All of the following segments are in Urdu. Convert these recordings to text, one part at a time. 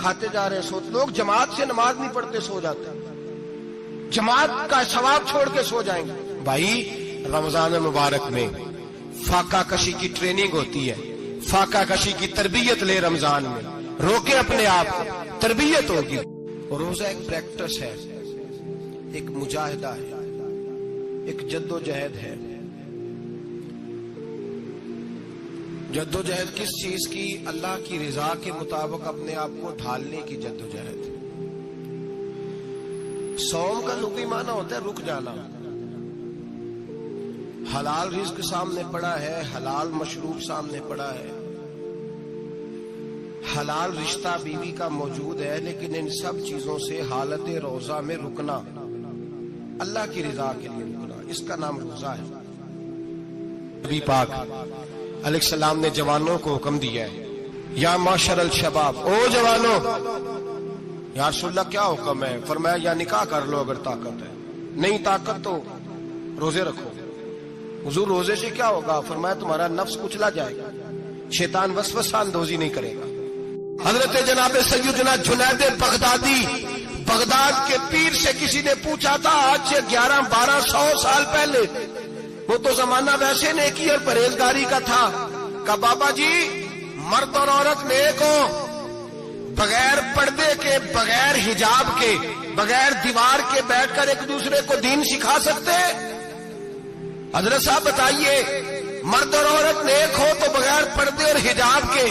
کھاتے جا رہے ہیں سوتے. لوگ جماعت سے نماز نہیں پڑھتے سو جاتے ہیں, جماعت کا ثواب چھوڑ کے سو جائیں گے. بھائی رمضان مبارک میں فاقہ کشی کی ٹریننگ ہوتی ہے, فاقہ کشی کی تربیت لے رمضان میں, روکے اپنے آپ کو, تربیت ہوگی. روزہ ایک پریکٹس ہے, ایک مجاہدہ ہے, ایک جد و جہد ہے. جد و جہد کس چیز کی؟ اللہ کی رضا کے مطابق اپنے آپ کو ڈھالنے کی جد و جہد. صوم کا لغوی معنی ہوتا ہے رک جانا. حلال رزق سامنے پڑا ہے, حلال مشروب سامنے پڑا ہے, حلال رشتہ بیوی کا موجود ہے, لیکن ان سب چیزوں سے حالت روزہ میں رکنا, اللہ کی رضا کے لیے رکنا, اس کا نام روزہ ہے. نبی پاک علیہ السلام نے جوانوں کو حکم دیا ہے, یا معاشر الشباب, او جوانوں. یا رسول اللہ کیا حکم ہے؟ فرمایا یا نکاح کر لو اگر طاقت ہے, نہیں طاقت تو روزے رکھو. حضور روزے سے کیا ہوگا؟ فرمایا تمہارا نفس کچلا جائے گا, شیطان وسوسہ اندوزی نہیں کرے گا. حضرت جناب سیدنا جنید بغدادی, بغداد کے پیر سے کسی نے پوچھا تھا آج سے 1100-1200 سال پہلے, وہ تو زمانہ ویسے نیکی اور پرہیزگاری کا تھا, کہ بابا جی مرد اور عورت نیک ہو, بغیر پردے کے, بغیر حجاب کے, بغیر دیوار کے بیٹھ کر ایک دوسرے کو دین سکھا سکتے؟ حضرت صاحب بتائیے, مرد اور عورت نیک ہو تو بغیر پردے اور حجاب کے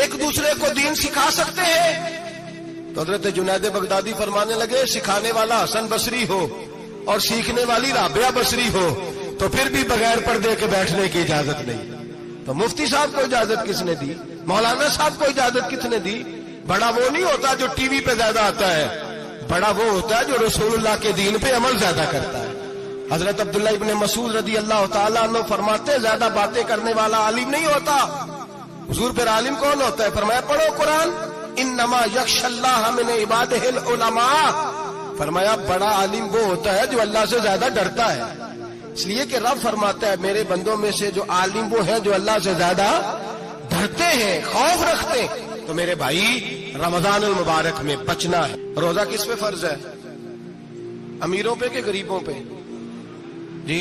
ایک دوسرے کو دین سکھا سکتے ہیں؟ تو حضرت جنید بغدادی فرمانے لگے سکھانے والا حسن بصری ہو اور سیکھنے والی رابعہ بصری ہو تو پھر بھی بغیر پردے کے بیٹھنے کی اجازت نہیں. تو مفتی صاحب کو اجازت کس نے دی؟ مولانا صاحب کو اجازت کس نے دی؟ بڑا وہ نہیں ہوتا جو ٹی وی پہ زیادہ آتا ہے, بڑا وہ ہوتا ہے جو رسول اللہ کے دین پہ عمل زیادہ کرتا ہے. حضرت عبداللہ ابن مسعود رضی اللہ تعالیٰ عنہ فرماتے زیادہ باتیں کرنے والا عالم نہیں ہوتا. حضور پھر عالم کون ہوتا ہے؟ فرمایا پڑھو قرآن, انما یخشی اللہ من عبادہ العلماء. فرمایا بڑا عالم وہ ہوتا ہے جو اللہ سے زیادہ ڈرتا ہے, اس لیے کہ رب فرماتا ہے میرے بندوں میں سے جو عالم وہ ہیں جو اللہ سے زیادہ ڈرتے ہیں, خوف رکھتے ہیں. تو میرے بھائی رمضان المبارک میں بچنا ہے. روزہ کس پہ فرض ہے؟ امیروں پہ کہ غریبوں پہ؟ جی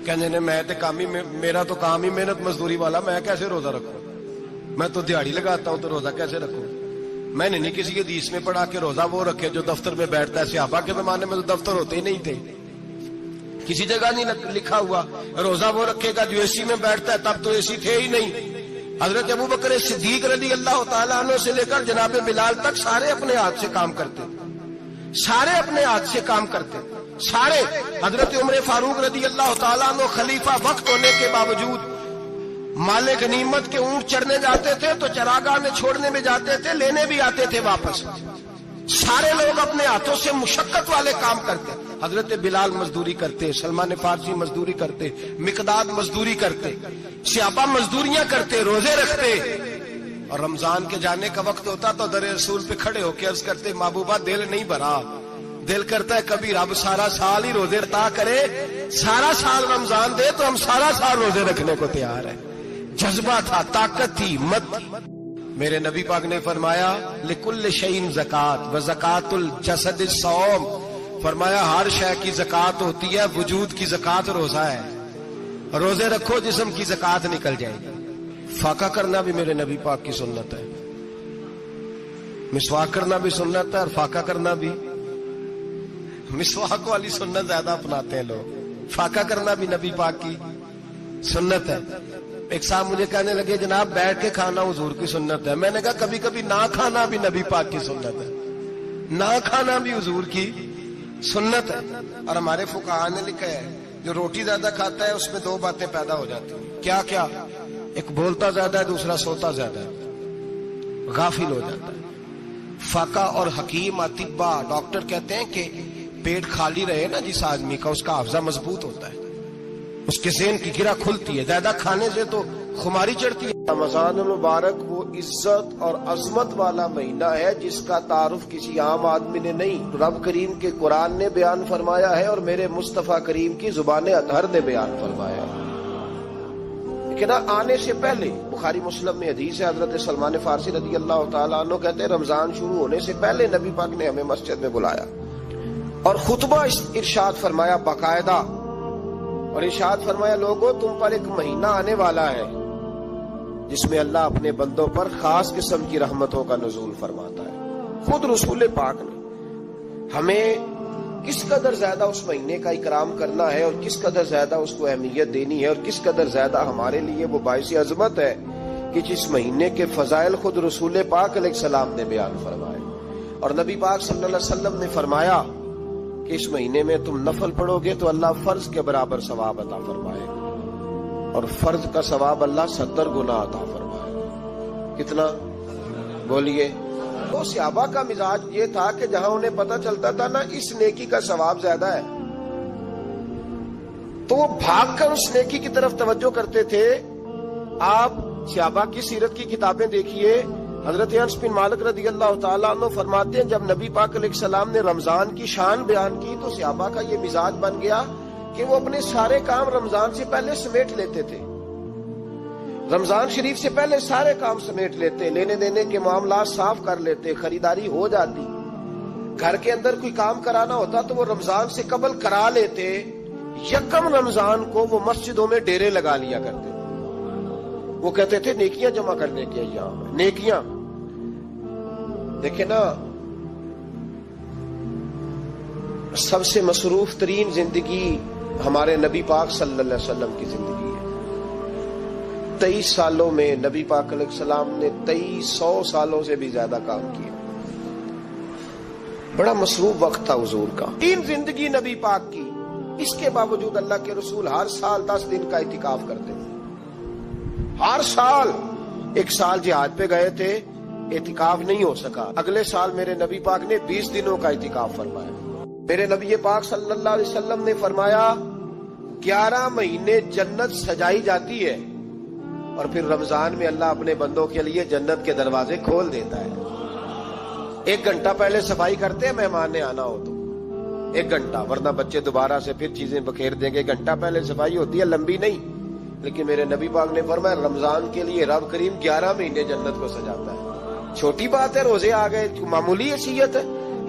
کہنے نے میں تے کام ہی, میرا تو کام ہی محنت مزدوری والا, میں کیسے روزہ رکھوں؟ میں تو دیہڑی لگاتا ہوں تو روزہ کیسے رکھوں؟ میں نے نہیں کسی حدیث میں پڑھا کہ روزہ وہ رکھے جو دفتر میں بیٹھتا ہے. صحابہ کے زمانے میں تو دفتر ہوتے ہی نہیں تھے, کسی جگہ نہیں لکھا ہوا روزہ وہ رکھے گا جو اے سی میں بیٹھتا ہے, تب تو اے سی تھے ہی نہیں. حضرت ابو بکر صدیق رضی اللہ تعالیٰ عنہ سے لے کر جناب بلال تک سارے اپنے ہاتھ سے کام کرتے, سارے اپنے ہاتھ سے کام کرتے, سارے. حضرت عمر فاروق رضی اللہ تعالیٰ عنہ خلیفہ وقت ہونے کے باوجود مال غنیمت کے اونٹ چرنے جاتے تھے تو چراگاہ میں چھوڑنے میں جاتے تھے, لینے بھی آتے تھے واپس. سارے لوگ اپنے ہاتھوں سے مشقت والے کام کرتے. حضرت بلال مزدوری کرتے, سلمان فارسی مزدوری کرتے, مقداد مزدوری کرتے, صحابہ مزدوریاں کرتے, روزے رکھتے. اور رمضان کے جانے کا وقت ہوتا تو در رسول پہ کھڑے ہو کے عرض کرتے محبوبہ دل نہیں بھرا, دل کرتا ہے کبھی رب سارا سال ہی روزے عطا کرے, سارا سال رمضان دے تو ہم سارا سال روزے رکھنے کو تیار ہیں. جذبہ تھا, طاقت تھی, ہمت تھی. میرے نبی پاک نے فرمایا لکل شیء زکات و زکات الجسد الصوم. فرمایا ہر شے کی زکات ہوتی ہے, وجود کی زکات روزہ ہے. روزے رکھو جسم کی زکات نکل جائے گی. فاقہ کرنا بھی میرے نبی پاک کی سنت ہے, مسواک کرنا بھی سنت ہے, اور فاقہ کرنا بھی. مسواک والی سنت زیادہ اپناتے ہیں لوگ, فاقہ کرنا بھی نبی پاک کی سنت ہے. ایک صاحب مجھے کہنے لگے جناب بیٹھ کے کھانا حضور کی سنت ہے. میں نے کہا کبھی کبھی نہ کھانا بھی نبی پاک کی سنت ہے, نہ کھانا بھی حضور کی سنت ہے. اور ہمارے فقہاء نے لکھا ہے جو روٹی زیادہ کھاتا ہے اس میں دو باتیں پیدا ہو جاتی ہیں. کیا کیا؟ ایک بولتا زیادہ ہے, دوسرا سوتا زیادہ ہے, غافل ہو جاتا ہے. فقہ اور حکیم اطباء ڈاکٹر کہتے ہیں کہ پیٹ خالی رہے نا جس آدمی کا, اس کا حافظہ مضبوط ہوتا ہے, اس کے ذہن کی گرہ کھلتی ہے. زیادہ کھانے سے تو خماری چڑھتی ہے. رمضان المبارک وہ عزت اور عظمت والا مہینہ ہے جس کا تعارف کسی عام آدمی نے نہیں. رب کریم کے قرآن نے بیان فرمایا ہے اور میرے مصطفیٰ کریم کی زبان اطہر نے بیان فرمایا ہے. ایک کہ نہ آنے سے پہلے بخاری مسلم میں حدیث ہے، حضرت سلمان فارسی رضی اللہ تعالیٰ عنہ کہتے ہیں رمضان شروع ہونے سے پہلے نبی پاک نے ہمیں مسجد میں بلایا اور خطبہ ارشاد فرمایا باقاعدہ، اور ارشاد فرمایا لوگوں تم پر ایک مہینہ آنے والا ہے جس میں اللہ اپنے بندوں پر خاص قسم کی رحمتوں کا نزول فرماتا ہے۔ خود رسول پاک نے ہمیں کس قدر زیادہ اس مہینے کا اکرام کرنا ہے اور کس قدر زیادہ اس کو اہمیت دینی ہے اور کس قدر زیادہ ہمارے لیے وہ باعث عظمت ہے کہ جس مہینے کے فضائل خود رسول پاک علیہ السلام نے بیان فرمائے، اور نبی پاک صلی اللہ علیہ وسلم نے فرمایا کہ اس مہینے میں تم نفل پڑھو گے تو اللہ فرض کے برابر ثواب عطا فرمائے گا، اور فرض کا ثواب اللہ 70 گنا عطا فرمائے گا۔ کتنا بولیے؟ وہ صحابہ کا مزاج یہ تھا کہ جہاں انہیں پتہ چلتا تھا نا اس نیکی کا ثواب زیادہ ہے تو وہ بھاگ کر اس نیکی کی طرف توجہ کرتے تھے۔ آپ صحابہ کی سیرت کی کتابیں دیکھیے، حضرت انس بن مالک رضی اللہ تعالیٰ عنہ فرماتے ہیں جب نبی پاک علیہ السلام نے رمضان کی شان بیان کی تو صحابہ کا یہ مزاج بن گیا کہ وہ اپنے سارے کام رمضان سے پہلے سمیٹ لیتے تھے، رمضان شریف سے پہلے سارے کام سمیٹ لیتے، لینے دینے کے معاملات صاف کر لیتے، خریداری ہو جاتی، گھر کے اندر کوئی کام کرانا ہوتا تو وہ رمضان سے قبل کرا لیتے، یکم رمضان کو وہ مسجدوں میں ڈیرے لگا لیا کرتے، وہ کہتے تھے نیکیاں جمع کرنے کے ایام ہیں، نیکیاں۔ دیکھیں نا سب سے مصروف ترین زندگی ہمارے نبی پاک صلی اللہ علیہ وسلم کی زندگی ہے۔ 23 سالوں میں نبی پاک علیہ السلام نے 2300 سالوں سے بھی زیادہ کام کیا، بڑا مصروف وقت تھا حضور کا، تین زندگی نبی پاک کی، اس کے باوجود اللہ کے رسول ہر سال 10 دن کا اعتکاف کرتے تھے، ہر سال۔ ایک سال جہاد پہ گئے تھے، اعتکاف نہیں ہو سکا، اگلے سال میرے نبی پاک نے 20 دنوں کا اعتکاف فرمایا۔ میرے نبی پاک صلی اللہ علیہ وسلم نے فرمایا 11 مہینے جنت سجائی جاتی ہے اور پھر رمضان میں اللہ اپنے بندوں کے لیے جنت کے دروازے کھول دیتا ہے۔ 1 گھنٹہ پہلے صفائی کرتے ہیں مہمان نے آنا ہو تو 1 گھنٹہ، ورنہ بچے دوبارہ سے پھر چیزیں بکھیر دیں گے، گھنٹہ پہلے صفائی ہوتی ہے، لمبی نہیں، لیکن میرے نبی پاک نے فرمایا رمضان کے لیے رب کریم 11 مہینے جنت کو سجاتا ہے۔ چھوٹی بات ہے، روزے آ گئے، معمولی حیثیت ہے۔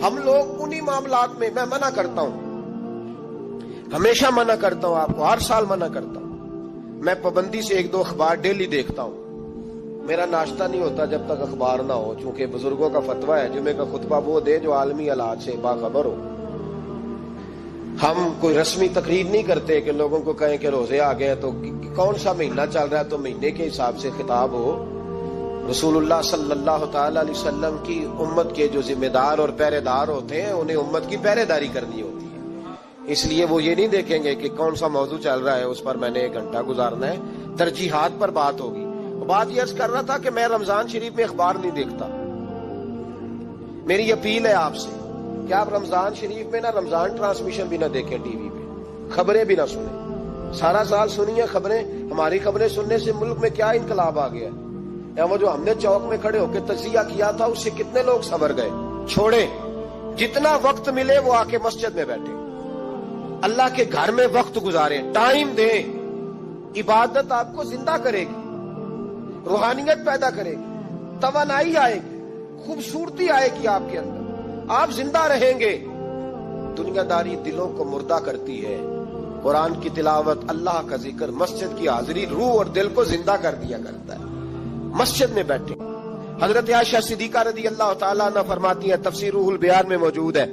ہم لوگ انہی معاملات میں، میں منع کرتا ہوں، ہمیشہ منع کرتا ہوں، آپ کو ہر سال منع کرتا ہوں، میں پابندی سے 1-2 اخبار ڈیلی دیکھتا ہوں، میرا ناشتہ نہیں ہوتا جب تک اخبار نہ ہو، چونکہ بزرگوں کا فتویٰ ہے جمعے کا خطبہ وہ دے جو عالمی حالات سے باخبر ہو۔ ہم کوئی رسمی تقریر نہیں کرتے کہ لوگوں کو کہیں کہ روزے آ گئے تو کون سا مہینہ چل رہا ہے تو مہینے کے حساب سے خطاب ہو۔ رسول اللہ صلی اللہ تعالی علیہ وسلم کی امت کے جو ذمہ دار اور پہرے دار ہوتے ہیں انہیں امت کی پہرے داری کرنی ہوتی ہے، اس لیے وہ یہ نہیں دیکھیں گے کہ کون سا موضوع چل رہا ہے اس پر میں نے 1 گھنٹہ گزارنا ہے، ترجیحات پر بات ہوگی۔ بات یہ عرض کر رہا تھا کہ میں رمضان شریف میں اخبار نہیں دیکھتا، میری اپیل ہے آپ سے کہ آپ رمضان شریف میں نہ رمضان ٹرانسمیشن بھی نہ دیکھیں، ٹی وی پہ خبریں بھی نہ سنیں، سارا سال سنیے خبریں، ہماری خبریں سننے سے ملک میں کیا انقلاب آ گیا ہے، یا وہ جو ہم نے چوک میں کھڑے ہو کے تجزیہ کیا تھا اس سے کتنے لوگ سنور گئے۔ چھوڑیں، جتنا وقت ملے وہ آ کے مسجد میں بیٹھے، اللہ کے گھر میں وقت گزاریں، ٹائم دیں، عبادت آپ کو زندہ کرے گی، روحانیت پیدا کرے گی، توانائی آئے گی، خوبصورتی آئے گی آپ کے اندر، آپ زندہ رہیں گے۔ دنیا داری دلوں کو مردہ کرتی ہے، قرآن کی تلاوت، اللہ کا ذکر، مسجد کی حاضری روح اور دل کو زندہ کر دیا کرتا ہے۔ مسجد میں بیٹھے، حضرت عائشہ صدیقہ رضی اللہ تعالیٰ عنہ فرماتی ہیں، تفسیر روح البیان میں موجود ہے،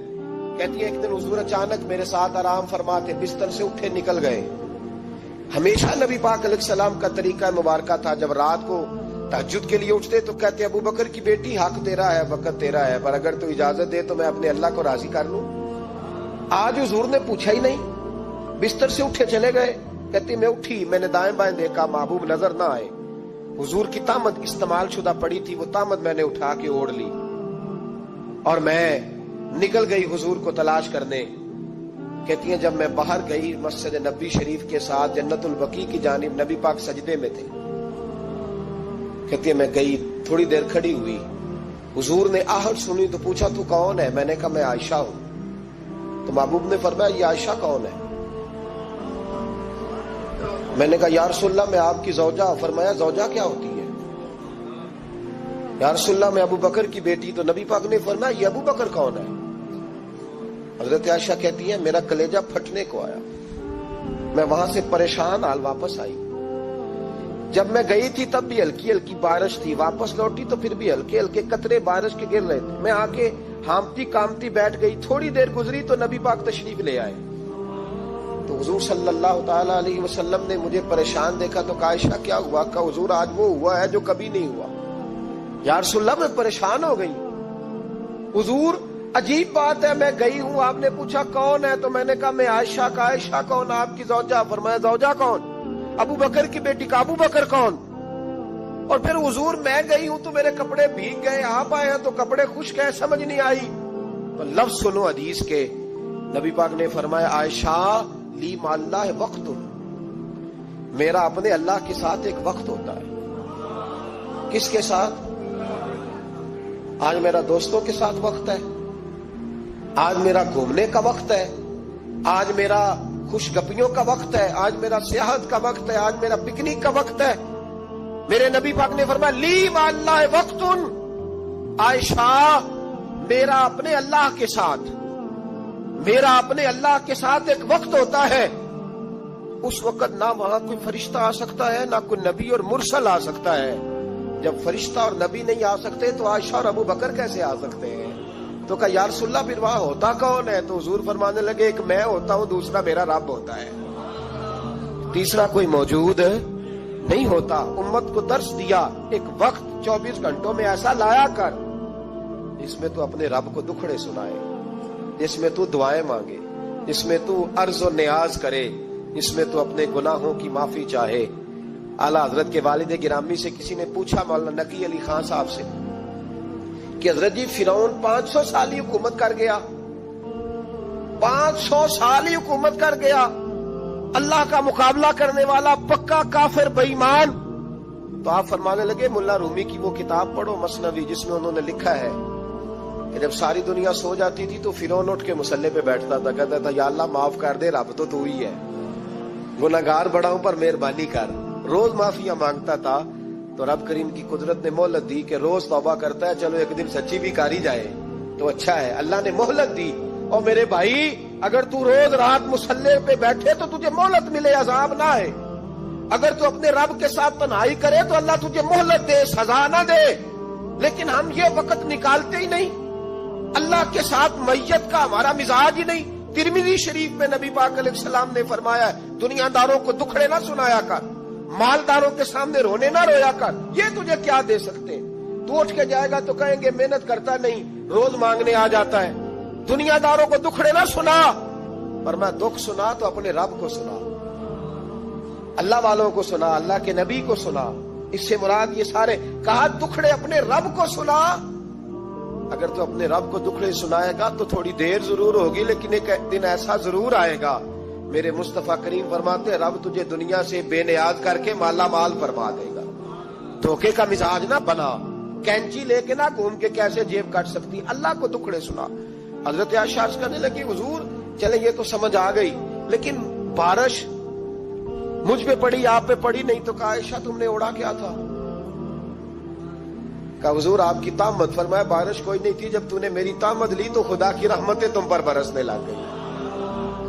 کہتی ہے ایک دن حضور اچانک میرے ساتھ آرام فرماتے بستر سے اٹھے نکل گئے۔ ہمیشہ نبی پاک علیہ السلام کا طریقہ مبارکہ تھا جب رات کو تہجد کے لیے اٹھتے تو کہتے ابو بکر کی بیٹی حق تیرا ہے، وقت تیرا ہے، پر اگر تو اجازت دے تو میں اپنے اللہ کو راضی کر لوں۔ آج حضور نے پوچھا ہی نہیں، بستر سے اٹھے چلے گئے، کہتی میں اٹھی، میں نے دائیں بائیں دیکھا، محبوب نظر نہ آئے، حضور کی طامت استعمال شدہ پڑی تھی، وہ طامت میں نے اٹھا کے اوڑھ لی اور میں نکل گئی حضور کو تلاش کرنے۔ کہتی ہیں جب میں باہر گئی مسجد نبی شریف کے ساتھ جنت البقیع کی جانب، نبی پاک سجدے میں تھے، کہتی ہے میں گئی، تھوڑی دیر کھڑی ہوئی، حضور نے آہٹ سنی تو پوچھا تو کون ہے؟ میں نے کہا میں عائشہ ہوں۔ تو محبوب نے فرمایا یہ عائشہ کون ہے؟ میں نے کہا یا رسول اللہ میں آپ کی زوجہ. فرمایا زوجہ کیا ہوتی ہے؟ یا رسول اللہ میں ابو بکر کی بیٹی. تو نبی پاک نے فرمایا یہ ابو بکر کون ہے؟ حضرت عائشہ کہتی ہے میرا کلیجہ پھٹنے کو آیا. میں وہاں سے پریشان حال واپس آئی. جب میں گئی تھی تب بھی ہلکی ہلکی بارش تھی, واپس لوٹی تو پھر بھی ہلکے ہلکے قطرے بارش کے گر رہے تھے. میں آ کے ہامتی کامتی بیٹھ گئی. تھوڑی دیر گزری تو نبی پاک تشریف لے آئے. تو حضور صلی اللہ تعالی علیہ وسلم نے مجھے پریشان دیکھا تو کہا عائشہ کیا ہوا؟ کہا حضور آج وہ ہوا ہے جو کبھی نہیں ہوا. یا رسول اللہ میں پریشان ہو گئی. حضور عجیب بات ہے, میں گئی ہوں, آپ نے پوچھا کون ہے تو میں نے کہا میں عائشہ. کا عائشہ کون؟ آپ کی زوجہ. فرمایا زوجہ کون؟ ابو بکر کی بیٹی. کا ابو بکر کون؟ اور پھر حضور میں گئی ہوں تو میرے کپڑے بھیگ گئے, آپ آئے ہیں تو کپڑے خشک ہیں, سمجھ نہیں آئی. تو لفظ سنو حدیث کے. نبی پاک نے فرمایا عائشہ لی مع اللہ وقت, میرا اپنے اللہ کے ساتھ ایک وقت ہوتا ہے. کس کے ساتھ؟ آج میرا دوستوں کے ساتھ وقت ہے, آج میرا گھومنے کا وقت ہے, آج میرا خوش گپیوں کا وقت ہے, آج میرا سیاحت کا وقت ہے, آج میرا پکنک کا وقت ہے. میرے نبی پاک نے فرمایا لی مع اللہ وقت, عائشہ میرا اپنے اللہ کے ساتھ, میرا اپنے اللہ کے ساتھ ایک وقت ہوتا ہے. اس وقت نہ وہاں کوئی فرشتہ آ سکتا ہے, نہ کوئی نبی اور مرسل آ سکتا ہے. جب فرشتہ اور نبی نہیں آ سکتے تو عائشہ اور ابو بکر کیسے آ سکتے ہیں؟ تو کہا یا رسول اللہ پھر وہاں ہوتا کون ہے؟ تو حضور فرمانے لگے ایک میں ہوتا ہوں, دوسرا میرا رب ہوتا ہے, تیسرا کوئی موجود نہیں ہوتا. امت کو درس دیا ایک وقت 24 گھنٹوں میں ایسا لایا کر جس میں تو اپنے رب کو دکھڑے سنائے, جس میں تو دعائیں مانگے, جس میں تو عرض و نیاز کرے, جس میں تو اپنے گناہوں کی معافی چاہے. اعلیٰ حضرت کے والد گرامی سے کسی نے پوچھا مولانا نقی علی خان صاحب سے کہ حضرت جی فرعون 500 سال ہی حکومت کر گیا, 500 سال ہی حکومت کر گیا, اللہ کا مقابلہ کرنے والا پکا کافر بے ایمان. تو آپ فرمانے لگے ملا رومی کی وہ کتاب پڑھو مثنوی, جس میں انہوں نے لکھا ہے کہ جب ساری دنیا سو جاتی تھی تو فرعون اٹھ کے مصلے پہ بیٹھتا تھا, کہتا تھا یا اللہ معاف کر دے, رب تو ہی ہے, گناہگار بڑا ہوں پر مہربانی کر. روز معافیاں مانگتا تھا تو رب کریم کی قدرت نے مہلت دی کہ روز توبہ کرتا ہے, چلو ایک دن سچی بھی کاری جائے تو اچھا ہے. اللہ نے مہلت دی. اور میرے بھائی اگر تو روز رات مصلے پہ بیٹھے تو تجھے مہلت ملے, عذاب نہ آئے. اگر تو اپنے رب کے ساتھ تنہائی کرے تو اللہ تجھے مہلت دے, سزا نہ دے. لیکن ہم یہ وقت نکالتے ہی نہیں. اللہ کے ساتھ میت کا ہمارا مزاج ہی نہیں. ترمذی شریف میں نبی پاک علیہ السلام نے فرمایا دنیا داروں کو دکھڑے نہ سنایا کر, مالداروں کے سامنے رونے نہ رویا کر. یہ تجھے کیا دے سکتے؟ تو اٹھ کے جائے گا تو کہیں گے محنت کرتا نہیں, روز مانگنے آ جاتا ہے. دنیا داروں کو دکھڑے نہ سنا, پر میں دکھ سنا تو اپنے رب کو سنا, اللہ والوں کو سنا, اللہ کے نبی کو سنا. اس سے مراد یہ سارے کہا دکھڑے اپنے رب کو سنا. اگر تو اپنے رب کو دکھڑے سنائے گا تو تھوڑی دیر ضرور ہوگی, لیکن ایک دن ایسا ضرور آئے گا. میرے مصطفیٰ کریم فرماتے ہیں رب تجھے دنیا سے بے نیاز کر کے مالا مال فرما دے گا. دھوکے کا مزاج نہ بنا, کینچی لے کے نہ گھوم کے کیسے جیب کاٹ سکتی. اللہ کو دکھڑے سنا. حضرت عائشہ عرض کرنے لگی حضور چلے یہ تو سمجھ آ گئی, لیکن بارش مجھ پہ پڑی آپ پہ پڑی نہیں. تو کہا عائشہ تم نے اڑا کیا تھا؟ کہا حضور آپ کی طامت. فرمایا بارش کوئی نہیں تھی, جب تو نے میری طامت لی تو خدا کی رحمتیں تم پر برسنے لگ گئی.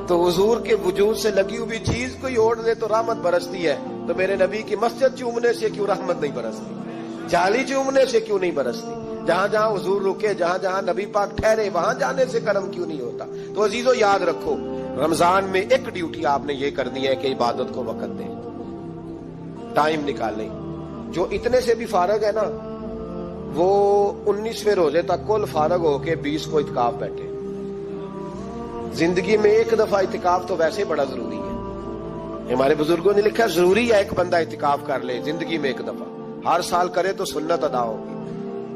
تو حضور کے وجود سے لگی ہوئی چیز کوئی اوڑ لے تو رحمت برستی ہے, تو میرے نبی کی مسجد چومنے سے کیوں رحمت نہیں برستی؟ جالی چومنے سے کیوں نہیں برستی؟ جہاں جہاں حضور رکے, جہاں جہاں نبی پاک ٹھہرے, وہاں جانے سے کرم کیوں نہیں ہوتا؟ تو عزیزو یاد رکھو رمضان میں ایک ڈیوٹی آپ نے یہ کرنی ہے کہ عبادت کو وقت دیں, ٹائم نکالیں. جو اتنے سے بھی فارغ ہے نا وہ 19ویں روزے تک کل فارغ ہو کے 20 کو اعتکاف بیٹھے. زندگی میں ایک دفعہ اعتکاف تو ویسے بڑا ضروری ہے. ہمارے بزرگوں نے لکھا ضروری ہے ایک بندہ اعتکاف کر لے زندگی میں ایک دفعہ, ہر سال کرے تو سنت ادا ہوگی.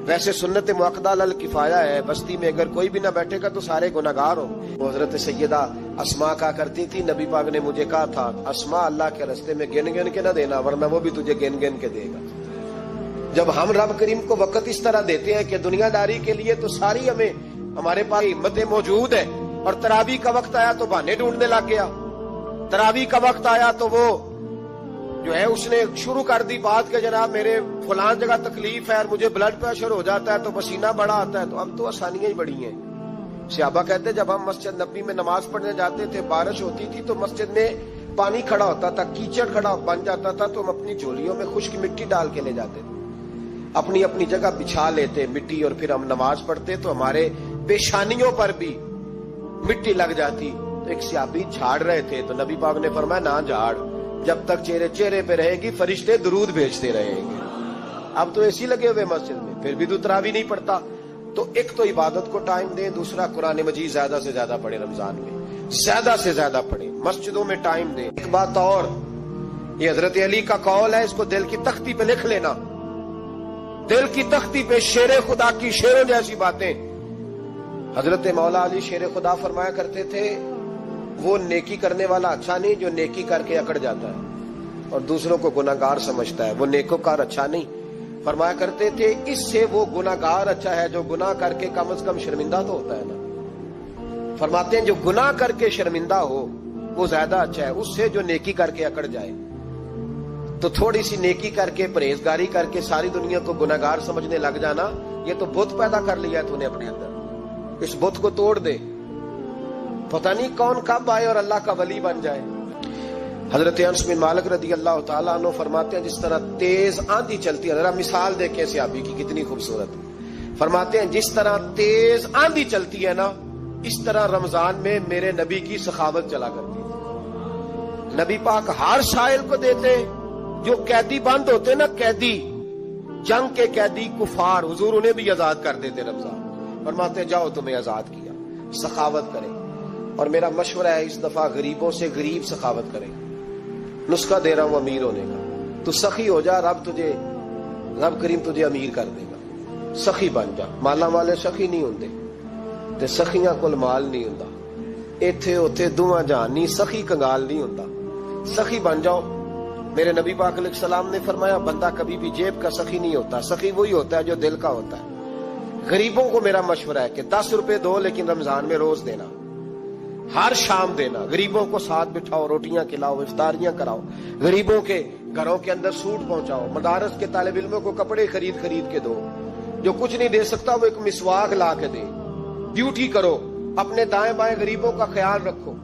ویسے سنت مؤکدہ الکفایہ ہے, بستی میں اگر کوئی بھی نہ بیٹھے گا تو سارے گناہگار ہوں. حضرت سیدہ اسماء کہا کرتی تھی نبی پاک نے مجھے کہا تھا اسماء اللہ کے راستے میں گن گن کے نہ دینا ورنہ وہ بھی تجھے گن گن کے دے گا. جب ہم رب کریم کو وقت اس طرح دیتے ہیں کہ دنیا داری کے لیے تو ساری ہمارے پاس ہمتیں موجود ہے, اور تراویح کا وقت آیا تو بہانے ڈھونڈنے لگ گیا. تراویح کا وقت آیا تو وہ جو ہے اس نے شروع کر دی بات کہ جناب میرے فلان جگہ تکلیف ہے اور مجھے بلڈ پریشر ہو جاتا ہے تو پسینہ بڑا آتا ہے، تو اب تو آسانیاں ہی بڑی ہیں۔ صحابہ کہتے جب ہم مسجد نبی میں نماز پڑھنے جاتے تھے، بارش ہوتی تھی تو مسجد میں پانی کھڑا ہوتا تھا، کیچڑ کھڑا بن جاتا تھا، تو ہم اپنی جھولیوں میں خشک مٹی ڈال کے لے جاتے تھے، اپنی اپنی جگہ بچھا لیتے مٹی، اور پھر ہم نماز پڑھتے تو ہمارے پیشانیوں پر بھی مٹی لگ جاتی۔ تو ایک صحابی جھاڑ رہے تھے تو نبی پاک نے فرمایا نہ جھاڑ، جب تک چہرے پہ رہے گی فرشتے درود بھیجتے رہیں گے۔ اب تو ایسی لگے ہوئے مسجد میں، پھر بھی تو تراویح نہیں پڑھتا۔ تو ایک تو عبادت کو ٹائم دیں، دوسرا قرآن مجید زیادہ سے زیادہ پڑھیں، رمضان میں زیادہ سے زیادہ پڑھیں، مسجدوں میں ٹائم دیں۔ ایک بات اور، یہ حضرت علی کا قول ہے، اس کو دل کی تختی پہ لکھ لینا، دل کی تختی پہ شیر خدا کی شیروں جیسی باتیں۔ حضرت مولا علی شیر خدا فرمایا کرتے تھے وہ نیکی کرنے والا اچھا نہیں جو نیکی کر کے اکڑ جاتا ہے اور دوسروں کو گناہگار سمجھتا ہے، وہ نیکوکار اچھا نہیں۔ فرمایا کرتے تھے اس سے وہ گناہگار اچھا ہے جو گناہ کر کے کم از کم شرمندہ تو ہوتا ہے نا۔ فرماتے ہیں جو گناہ کر کے شرمندہ ہو وہ زیادہ اچھا ہے اس سے جو نیکی کر کے اکڑ جائے۔ تو تھوڑی سی نیکی کر کے پرہیزگاری کر کے ساری دنیا کو گناہگار سمجھنے لگ جانا، یہ تو بت پیدا کر لیا ہے تو نے اپنے اندر، اس بت کو توڑ دے، پتہ نہیں کون کب آئے اور اللہ کا ولی بن جائے۔ حضرت انس بن مالک رضی اللہ تعالیٰ عنہ فرماتے ہیں جس طرح تیز آندھی چلتی ہے، ذرا مثال دیکھیں صحابی کی کتنی خوبصورت، فرماتے ہیں جس طرح تیز آندھی چلتی ہے نا، اس طرح رمضان میں میرے نبی کی سخاوت چلا کرتی ہے۔ نبی پاک ہر سائل کو دیتے، جو قیدی بند ہوتے نا، قیدی جنگ کے قیدی کفار، حضور انہیں بھی آزاد کر دیتے رمضان، فرماتے جاؤ تمہیں آزاد کیا، سخاوت کریں۔ اور میرا مشورہ ہے اس دفعہ غریبوں سے غریب سخاوت کریں، نسخہ دے رہا ہوں امیر ہونے کا، تو سخی ہو جا، رب کریم تجھے امیر کر دے گا، سخی بن جا۔ مالا والے سخی نہیں ہوندے تے سخیاں کول مال نہیں ہوندا، ایتھے اوتھے دوواں جہان نہیں، سخی کنگال نہیں ہوندا، سخی بن جاؤ۔ میرے نبی پاک علیہ السلام نے فرمایا بندہ کبھی بھی جیب کا سخی نہیں ہوتا، سخی وہی ہوتا ہے جو دل کا ہوتا ہے۔ غریبوں کو میرا مشورہ ہے کہ 10 روپے دو لیکن رمضان میں روز دینا، ہر شام دینا، غریبوں کو ساتھ بٹھاؤ، روٹیاں کھلاؤ، افطاریاں کراؤ، غریبوں کے گھروں کے اندر سوٹ پہنچاؤ، مدارس کے طالب علموں کو کپڑے خرید کے دو، جو کچھ نہیں دے سکتا وہ ایک مسواک لا کے دے، ڈیوٹی کرو، اپنے دائیں بائیں غریبوں کا خیال رکھو۔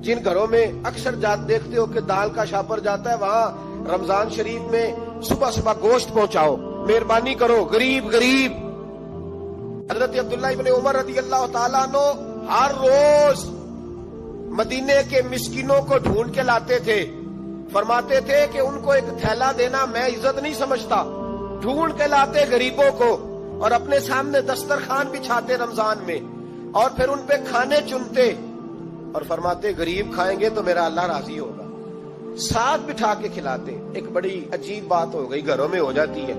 جن گھروں میں اکثر دیکھتے ہو کہ دال کا شاپر جاتا ہے، وہاں رمضان شریف میں صبح گوشت پہنچاؤ، مہربانی کرو، غریب۔ حضرت عبداللہ ابن عمر رضی اللہ تعالیٰ عنہ ہر روز مدینے کے مسکینوں کو ڈھونڈ کے لاتے تھے، فرماتے تھے کہ ان کو ایک تھیلا دینا میں عزت نہیں سمجھتا، ڈھونڈ کے لاتے غریبوں کو اور اپنے سامنے دسترخوان بچھاتے رمضان میں، اور پھر ان پہ کھانے چنتے اور فرماتے غریب کھائیں گے تو میرا اللہ راضی ہوگا، ساتھ بٹھا کے کھلاتے۔ ایک بڑی عجیب بات ہو گئی، گھروں میں ہو جاتی ہے،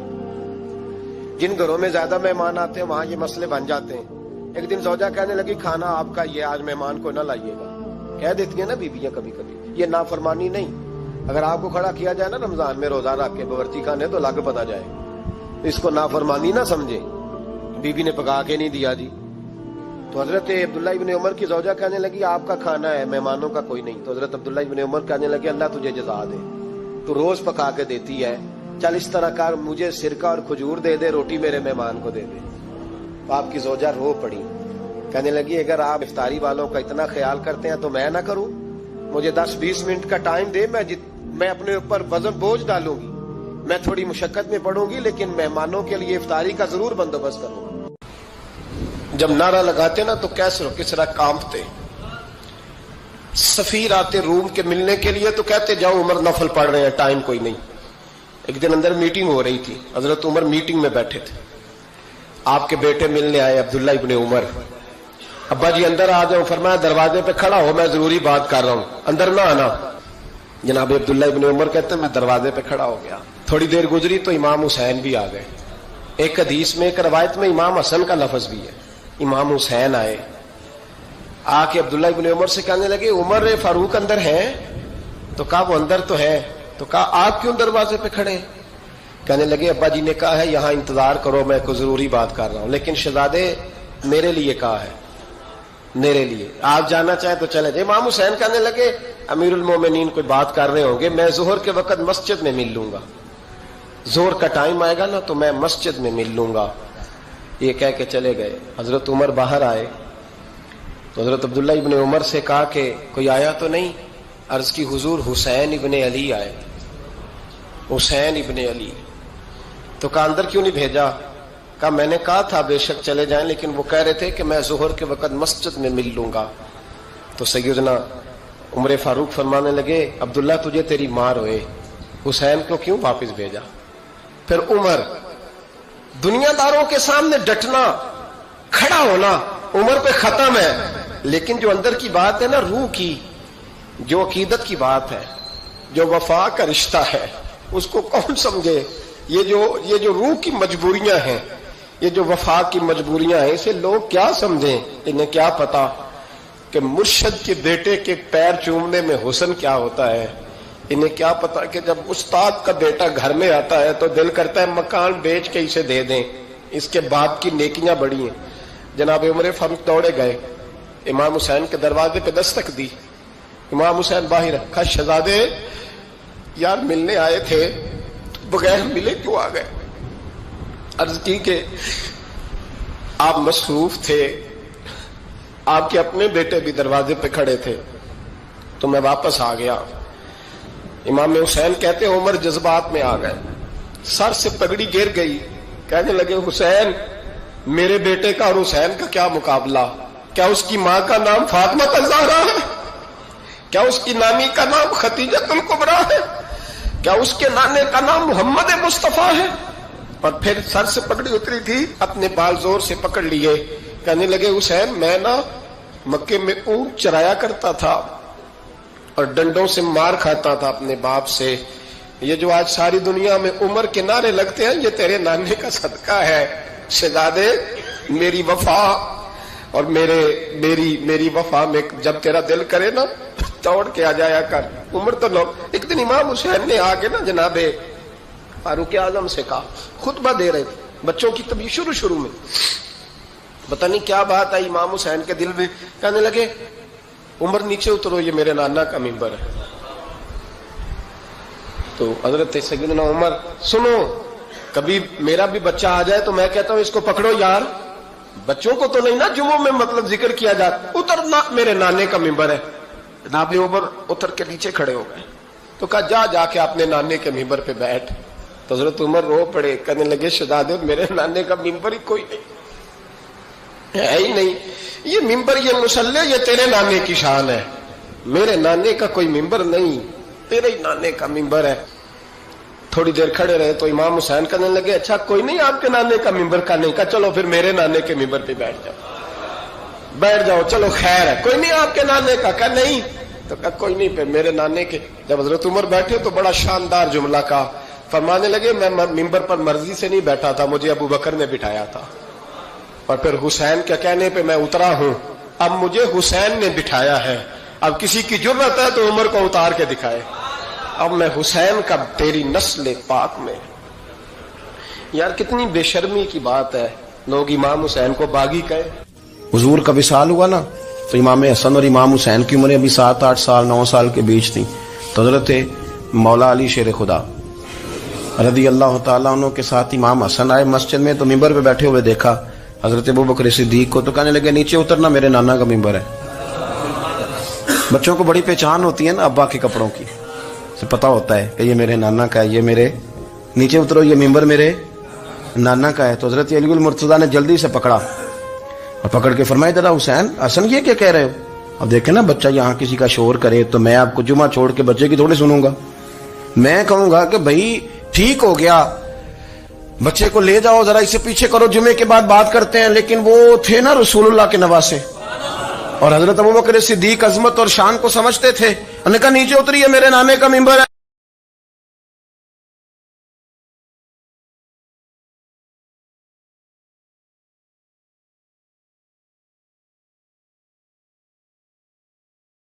جن گھروں میں زیادہ مہمان آتے ہیں وہاں یہ مسئلے بن جاتے ہیں۔ ایک دن زوجہ کہنے لگی کھانا آپ کا یہ آج مہمان کو نہ لائیے گا، کہہ دیتی ہیں نا بیویاں کبھی کبھی، یہ نافرمانی نہیں۔ اگر آپ کو کھڑا کیا جائے نا رمضان میں روزہ رکھ کے باورچی خانے تو لگ پتا جائے، اس کو نافرمانی نہ سمجھے، بیوی نے پکا کے نہیں دیا جی۔ تو حضرت عبداللہ ابن عمر کی زوجہ کہنے لگی آپ کا کھانا ہے، مہمانوں کا کوئی نہیں۔ تو حضرت عبداللہ ابن عمر کہنے لگے اللہ تجھے جزا دے، تو روز پکا کے دیتی ہے، چل اس طرح کر مجھے سرکہ اور کھجور دے دے، روٹی میرے مہمان کو دے دے۔ تو آپ کی زوجہ رو پڑی، کہنے لگی اگر آپ افطاری والوں کا اتنا خیال کرتے ہیں تو میں نہ کروں، مجھے 10-20 منٹ کا ٹائم دے، میں اپنے اوپر وزن بوجھ ڈالوں گی، میں تھوڑی مشقت میں پڑوں گی لیکن مہمانوں کے لیے افطاری کا ضرور بندوبست کروں گا۔ جب نعرہ لگاتے نا تو کس طرح کانپتے۔ سفیر آتے روم کے ملنے کے لیے تو کہتے جاؤ عمر نفل پڑھ رہے ہیں، ٹائم کوئی نہیں۔ ایک دن اندر میٹنگ ہو رہی تھی، حضرت عمر میٹنگ میں بیٹھے تھے، آپ کے بیٹے ملنے آئے عبداللہ ابن عمر، ابا جی اندر آ جاؤ، فرمایا دروازے پہ کھڑا ہو میں ضروری بات کر رہا ہوں، اندر نہ آنا۔ جناب عبداللہ ابن عمر کہتے ہیں میں دروازے پہ کھڑا ہو گیا، تھوڑی دیر گزری تو امام حسین بھی آ گئے۔ ایک حدیث میں ایک روایت میں امام حسن کا لفظ بھی ہے، امام حسین آئے، آ کے عبداللہ ابن عمر سے کہنے لگے عمر فاروق اندر ہیں؟ تو کہا وہ اندر تو ہے۔ تو کہا آپ کیوں دروازے پہ کھڑے؟ کہنے لگے ابا جی نے کہا ہے یہاں انتظار کرو، میں کوئی ضروری بات کر رہا ہوں، لیکن شہزادے میرے لیے کہا ہے۔ میرے لیے آپ جانا چاہیں تو چلے جائیں۔ امام حسین کہنے لگے امیر المومنین کوئی بات کر رہے ہوں گے، میں ظہر کے وقت مسجد میں مل لوں گا، ظہر کا ٹائم آئے گا نا تو میں مسجد میں مل لوں گا۔ یہ کہہ کے چلے گئے۔ حضرت عمر باہر آئے تو حضرت عبداللہ ابن عمر سے کہا کہ کوئی آیا تو نہیں؟ عرض کی حضور حسین ابن علی آئے۔ حسین ابن علی تو کہا اندر کیوں نہیں بھیجا؟ کہا میں نے کہا تھا بے شک چلے جائیں، لیکن وہ کہہ رہے تھے کہ میں ظہر کے وقت مسجد میں مل لوں گا۔ تو سیدنا عمر فاروق فرمانے لگے عبداللہ تجھے تیری ماں روئے، حسین کو کیوں واپس بھیجا؟ پھر عمر دنیا داروں کے سامنے ڈٹنا، کھڑا ہونا عمر پہ ختم ہے، لیکن جو اندر کی بات ہے نا، روح کی، جو عقیدت کی بات ہے، جو وفا کا رشتہ ہے، اس کو کون سمجھے؟ یہ جو روح کی مجبوریاں ہیں، یہ جو وفا کی مجبوریاں ہیں، اسے لوگ کیا سمجھیں؟ انہیں کیا پتا کہ مرشد کے بیٹے کے پیر چومنے میں حسن کیا ہوتا ہے؟ انہیں کیا پتا کہ جب استاد کا بیٹا گھر میں آتا ہے تو دل کرتا ہے مکان بیچ کے اسے دے دیں، اس کے باپ کی نیکیاں بڑی ہیں۔ جناب عمر فاروق دوڑے گئے، امام حسین کے دروازے پہ دستک دی۔ امام حسین باہر رکھا، شہزادے یار ملنے آئے تھے، بغیر ملے کیوں آ گئے؟ عرض کی کہ آپ مصروف تھے، آپ کے اپنے بیٹے بھی دروازے پہ کھڑے تھے تو میں واپس آ گیا۔ امام حسین کہتے عمر جذبات میں آ گئے، سر سے پگڑی گر گئی، کہنے لگے حسین میرے بیٹے کا اور حسین کا کیا مقابلہ؟ کیا اس کی ماں کا نام فاطمہ الزہرا ہے؟ کیا اس کی نانی کا نام خدیجہ الکبریٰ ہے؟ کیا اس کے نانے کا نام محمد مصطفیٰ ہے؟ اور پھر سر سے پگڑی اتری تھی، اپنے بال زور سے پکڑ لیے، کہنے لگے حسین میں نا مکے میں اونٹ چرایا کرتا تھا اور ڈنڈوں سے مار کھاتا تھا اپنے باپ سے، یہ جو آج ساری دنیا میں عمر کے نعرے لگتے ہیں یہ تیرے نانے کا صدقہ ہے۔ شہزادے میری وفا اور میری وفا میں جب تیرا دل کرے نا دوڑ کے آ جایا کر۔ عمر تو لوگ ایک دن امام حسین نے آگے نا جناب فاروق اعظم سے کہا، خطبہ دے رہے تھے بچوں کی طبیعت شروع میں، پتہ نہیں کیا بات آئی امام حسین کے دل میں، کہنے لگے عمر نیچے اترو، یہ میرے نانا کا ممبر ہے۔ تو حضرت سیدنا عمر سنو، کبھی میرا بھی بچہ آ جائے تو میں کہتا ہوں اس کو پکڑو یار، بچوں کو تو نہیں نا جمعوں میں مطلب ذکر کیا جاتا، اترنا میرے نانے کا ممبر ہے۔ جناب عمر اتر کے نیچے کھڑے ہو گئے تو کہا جا کے اپنے نانے کے ممبر پہ بیٹھ۔ تو حضرت عمر رو پڑے، کہنے لگے شہزادے میرے نانے کا ممبر ہی کوئی نہیں ہے ہی نہیں، یہ ممبر یہ مصلی یہ تیرے نانے کی شان ہے، میرے نانے کا کوئی ممبر نہیں، تیرے ہی نانے کا ممبر ہے۔ تھوڑی دیر کھڑے رہے تو امام حسین کہنے لگے اچھا کوئی نہیں آپ کے نانے کا ممبر کا نہیں؟ کہا چلو پھر میرے نانے کے ممبر پہ بیٹھ جاؤ، چلو خیر ہے، کوئی نہیں آپ کے نانے کا؟ کہا نہیں، تو کہا کوئی نہیں پھر میرے نانے کے۔ جب حضرت عمر بیٹھے تو بڑا شاندار جملہ کہا، فرمانے لگے میں ممبر پر مرضی سے نہیں بیٹھا تھا، مجھے ابو بکر نے بٹھایا تھا، اور پھر حسین کے کہنے پہ میں اترا ہوں، اب مجھے حسین نے بٹھایا ہے، اب کسی کی جرأت ہے تو عمر کو اتار کے دکھائے، اب میں حسین کا تیری نسل پاک میں۔ یار کتنی بے شرمی کی بات ہے، لوگ امام حسین کو باغی کہے۔ حضور کا وصال ہوا نا تو امام حسن اور امام حسین کی عمریں ابھی 7 8 سال 9 سال کے بیچ تھیں، تو حضرت مولا علی شیر خدا رضی اللہ تعالیٰ عنہ کے ساتھ امام حسن آئے مسجد میں، تو ممبر پہ بیٹھے ہوئے دیکھا حضرت ابوبکر صدیق کو، تو کہنے لگے نیچے اترنا میرے نانا کا ممبر ہے۔ بچوں کو بڑی پہچان ہوتی ہے نا ابا کے کپڑوں کی، سے پتا ہوتا ہے کہ یہ میرے نانا کا ہے، یہ میرے نیچے اترو یہ ممبر میرے نانا کا ہے۔ تو حضرت علی المرتضیٰ نے جلدی سے پکڑا اور پکڑ کے فرمایا ذرا حسن یہ کیا کہہ رہے ہو؟ اب دیکھیں نا بچہ یہاں کسی کا شور کرے تو میں آپ کو جمعہ چھوڑ کے بچے کی تھوڑی سنوں گا، میں کہوں گا کہ بھائی ٹھیک ہو گیا بچے کو لے جاؤ ذرا اسے پیچھے کرو، جمعے کے بعد بات کرتے ہیں۔ لیکن وہ تھے نا رسول اللہ کے نواسے، اور حضرت ابوبکر صدیق عظمت اور شان کو سمجھتے تھے، انہوں نے کہا نیچے اتریے میرے نانے کا ممبر ہے۔